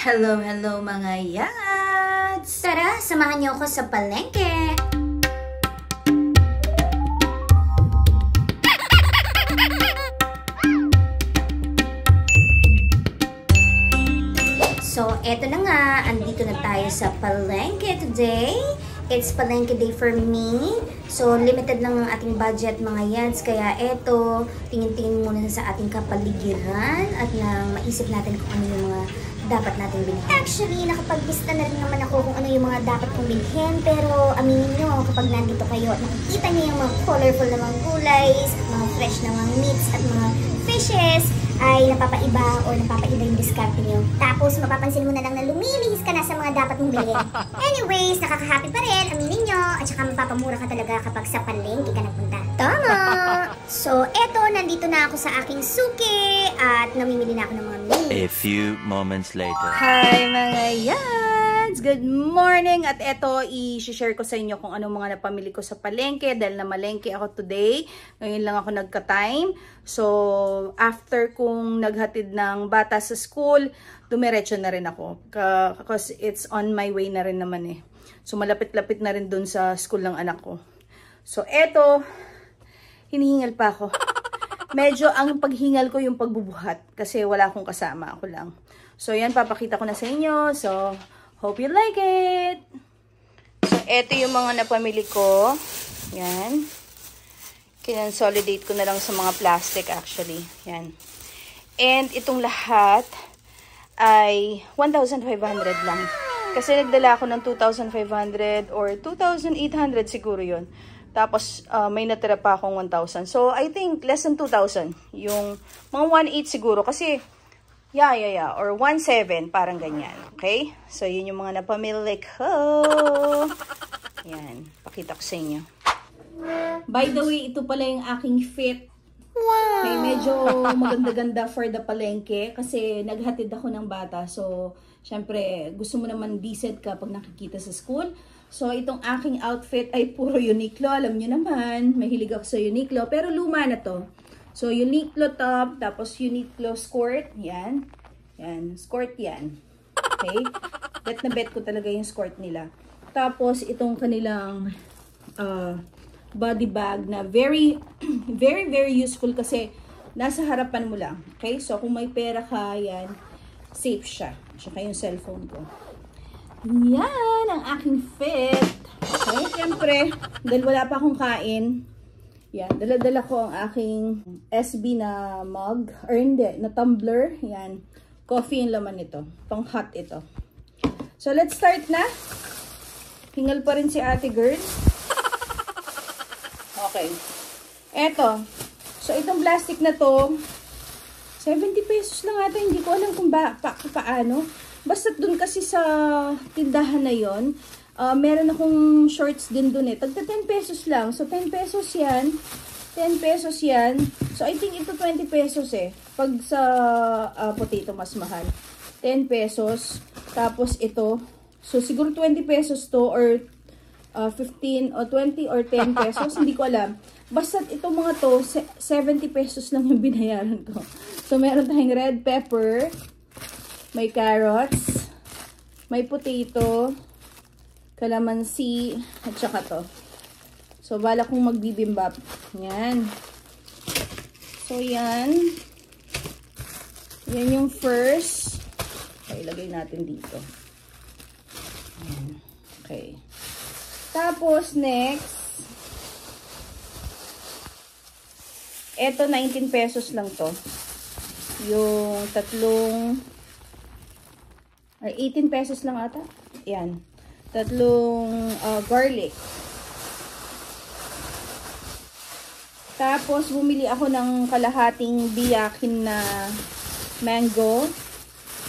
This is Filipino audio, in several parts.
Hello, hello mga yads! Tara, samahan niyo ako sa palengke! So, eto na nga, andito na tayo sa palengke today. It's palengke day for me. So, limited lang ang ating budget mga yads. Kaya eto, tingin-tingin muna sa ating kapaligiran at na maisip natin kung ano yung mga dapat natin bilhin. Actually, nakapaglista na rin naman ako kung ano yung mga dapat kong bilhin. Pero aminin nyo, kapag nandito kayo at nakikita nyo yung mga colorful na mga gulay, mga fresh na mga meats at mga fishes, ay napapaiba o napapaiba yung diskarte nyo. Tapos, mapapansin mo na lang na lumilihis ka na sa mga dapat mong bilhin. Anyways, nakaka-happy pa rin, aminin nyo. At saka mapapamura ka talaga kapag sa palengke ka nagpunta. Tama! So, eto, nandito na ako sa aking suki at namimili na ako ng mga meats. A few moments later. Hi mga yads! Good morning! At eto, i-share ko sa inyo kung anong mga napamili ko sa palengke dahil namalengke ako today. Ngayon lang ako nagka-time. So, after kong naghatid ng bata sa school, dumiretso na rin ako. Because it's on my way na rin naman eh. So, malapit-lapit na rin dun sa school ng anak ko. So, eto, hinihingal pa ako. Medyo ang paghingal ko yung pagbubuhat kasi wala akong kasama, ako lang. So, yan, papakita ko na sa inyo. So, hope you like it! So, eto yung mga napamili ko. Yan. Kinonsolidate ko na lang sa mga plastic actually. Yan. And itong lahat ay 1,500 lang. Kasi nagdala ako ng 2,500 or 2,800 siguro yun. Tapos, may natira pa akong 1,000. So, I think less than 2,000. Yung mga 1,800 siguro. Kasi, yeah. Or 1,700. Parang ganyan. Okay? So, yun yung mga napamili ko. Yan. Pakita ko sa inyo. By the way, ito pala yung aking fit. Wow! Okay, medyo maganda-ganda for the palengke. Kasi, naghatid ako ng bata. So, syempre, gusto mo naman decent ka pag nakikita sa school. So, itong aking outfit ay puro Uniqlo. Alam nyo naman, mahilig ako sa Uniqlo. Pero luma na to. So, Uniqlo top, tapos Uniqlo skirt. Yan. Yan. Skirt yan. Okay? Bet na bet ko talaga yung skirt nila. Tapos, itong kanilang body bag na very useful kasi nasa harapan mo lang. Okay? So, kung may pera ka, yan, safe siya. Tsaka yung cellphone ko. Yan ang aking fit. Okay, siyempre, dahil wala pa akong kain, yan, dala-dala ko ang aking SB na mug, or hindi, na tumbler. Yan, coffee yung laman nito. Pang hot ito. So, let's start na. Hingal pa rin si ate girl. Okay. Eto. So, itong plastic na to, 70 pesos lang ata. Hindi ko alam kung paano. Basta dun kasi sa tindahan na yon, meron akong shorts din dun eh. Tagta 10 pesos lang. So, 10 pesos yan. 10 pesos yan. So, I think ito 20 pesos eh. Pag sa potato, mas mahal. 10 pesos. Tapos ito. So, siguro 20 pesos to or 15 o 20 or 10 pesos. Hindi ko alam. Basta itong mga to, 70 pesos lang yung binayaran ko. So, meron tayong red pepper. May carrots, may potato, kalamansi, at saka to. So, bala kong magbibimbap. Yan. So, yan. Yan yung first. Okay, ilagay natin dito. Yan. Okay. Tapos, next. Eto, 19 pesos lang to. Yung tatlong... Ay, 18 pesos lang ata. Yan. Tatlong garlic. Tapos, bumili ako ng kalahating biyakin na mango.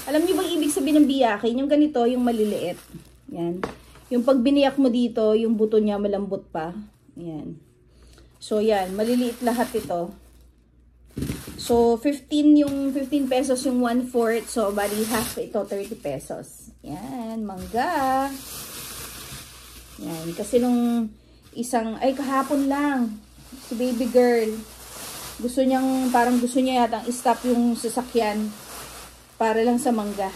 Alam niyo bang ibig sabihin ng biyakin? Yung ganito, yung maliliit. Yan. Yung pag biniyak mo dito, yung buto niya malambot pa. Yan. So, yan. Maliliit lahat ito. So, 15 pesos yung 1/4. So, bali half ito, 30 pesos. Yan, mangga. Yan, kasi nung kahapon lang, si baby girl, parang gusto niya yatang i-stop yung sasakyan para lang sa mangga.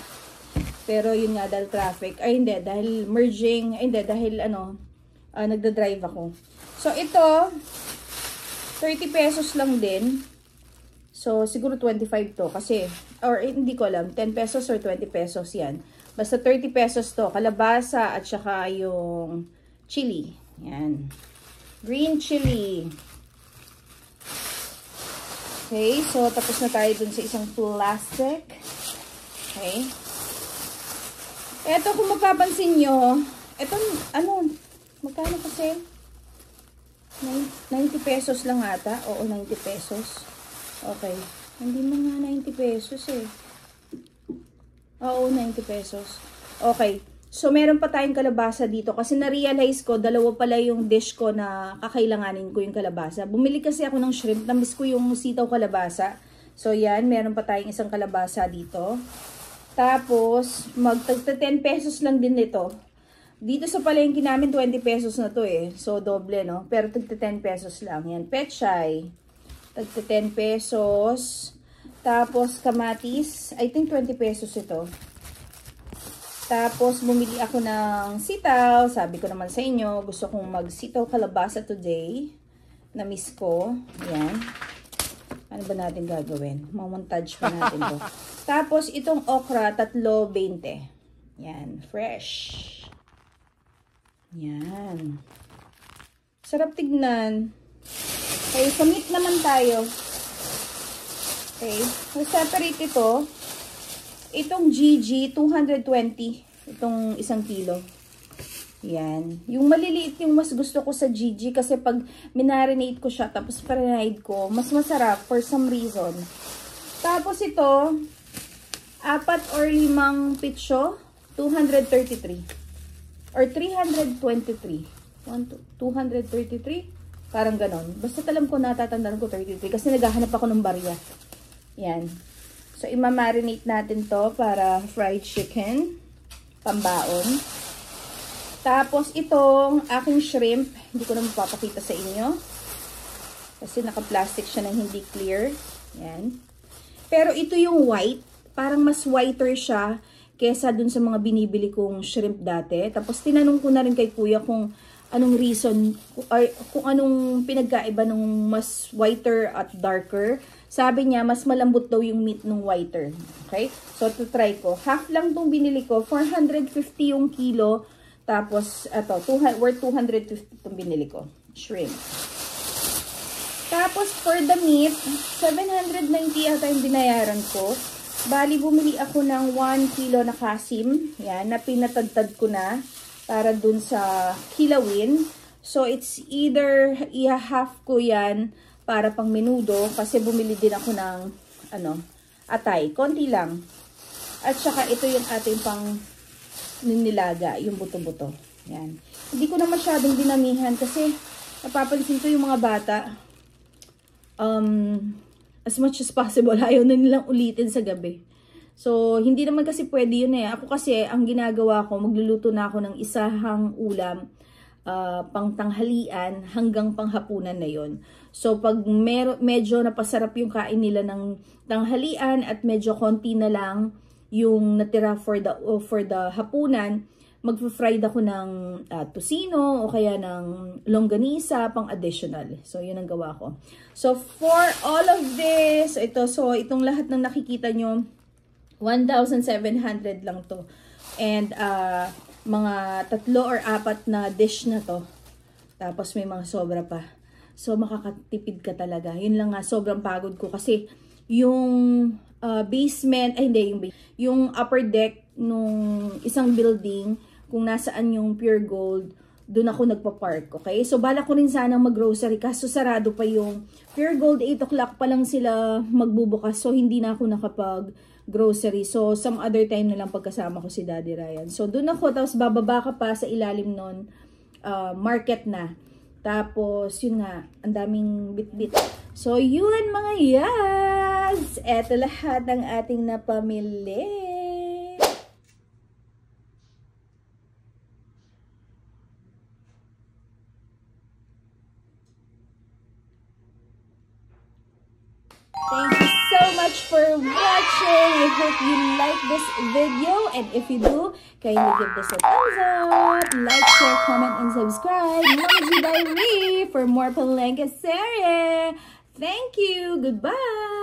Pero yun nga, dahil traffic. Ay hindi, dahil merging. Ay hindi, dahil nagda-drive ako. So ito, 30 pesos lang din. So siguro 25 to. Kasi, or hindi ko alam, 10 pesos or 20 pesos yan. Basta 30 pesos to. Kalabasa at saka yung chili. Yan. Green chili. Okay, so tapos na tayo dun sa isang plastic. Okay. Eto, kung mapapansin nyo, eto, magkano kasi? 90 pesos lang ata. Oo, 90 pesos. Okay. Hindi mo nga 90 pesos eh. Oo, 90 pesos. Okay. So, meron pa tayong kalabasa dito. Kasi na-realize ko, dalawa pala yung dish ko na kakailanganin ko yung kalabasa. Bumili kasi ako ng shrimp. Namiss ko yung sitaw kalabasa. So, yan. Meron pa tayong isang kalabasa dito. Tapos, magtagta 10 pesos lang din nito. Dito sa palengke namin, 20 pesos na to eh. So, doble, no? Pero tagta 10 pesos lang. Yan, pechay. Tagta 10 pesos. Tapos, kamatis. I think 20 pesos ito. Tapos, bumili ako ng sitaw. Sabi ko naman sa inyo, gusto kong mag-sitaw kalabasa today. Na-miss ko. Yan. Ano ba natin gagawin? Mamontage pa natin to. Tapos, itong okra, 3.20. Yan. Fresh. Yan. Sarap tignan. Okay, sa meat naman tayo. Okay. Separate ito. Itong GG, 220. Itong 1 kilo. Yan. Yung maliliit yung mas gusto ko sa GG kasi pag minarinate ko siya tapos parinade ko, mas masarap for some reason. Tapos ito, 4 or 5 pitso, 233. Or 323. 233? Parang ganon. Basta alam ko, natatandaan ko 33 kasi naghahanap ako ng barya. Yan. So, imamarinate natin to para fried chicken. Pambaon. Tapos, itong aking shrimp, hindi ko na mapapakita sa inyo. Kasi naka-plastic siya na hindi clear. Yan. Pero ito yung white. Parang mas whiter siya kesa dun sa mga binibili kong shrimp dati. Tapos, tinanong ko na rin kay kuya kung anong reason, kung anong pinagkaiba nung mas whiter at darker. Sabi niya, mas malambot daw yung meat nung whiter. Okay? So, to try ko. Half lang tong binili ko. 450 yung kilo. Tapos, worth 250 itong binili ko. Shrimp. Tapos, for the meat, 790 ata yung binayaran ko. Bali, bumili ako ng 1 kilo na kasim. Yan, na pinatadtad ko na para dun sa kilawin. So, it's either i-half ko yan para pang menudo. Kasi bumili din ako ng, atay. Konti lang. At saka, ito yung ating pang nilaga, yung buto-buto. Yan. Hindi ko na masyadong dinamihan kasi napapansin ko yung mga bata, as much as possible, ayaw na nilang ulitin sa gabi. So, hindi naman kasi pwede yun eh. Ako kasi, ang ginagawa ko, magluluto na ako ng isahang ulam, pang tanghalian hanggang panghapunan na yon. So, pag medyo napasarap yung kain nila ng tanghalian at medyo konti na lang yung natira for the hapunan, mag-fried ako ng tocino o kaya ng longganisa pang additional. So, yun ang gawa ko. So, for all of this, itong lahat ng nakikita nyo, 1,700 lang to. And, mga 3 or 4 na dish na to. Tapos, may mga sobra pa. So, makakatipid ka talaga. Yun lang nga, sobrang pagod ko kasi yung basement, yung upper deck nung isang building, kung nasaan yung Pure Gold, doon ako nagpa-park, okay? So, bala ko rin sanang mag-grocery, kaso sarado pa yung Pure Gold, 8 o'clock pa lang sila magbubukas, so hindi na ako nakapag-grocery. So, some other time na lang pagkasama ko si Daddy Ryan. So, doon ako, tapos bababa ka pa sa ilalim nun, market na. Tapos, yun nga, ang daming bit-bit. So, yun mga yas! Eto lahat ng ating napamili. Thank you so much for watching. I hope you like this video. And if you do, kindly give this a thumbs up. Like, share, comment, and subscribe. Mama G Diary for more Palengke series. Thank you. Goodbye.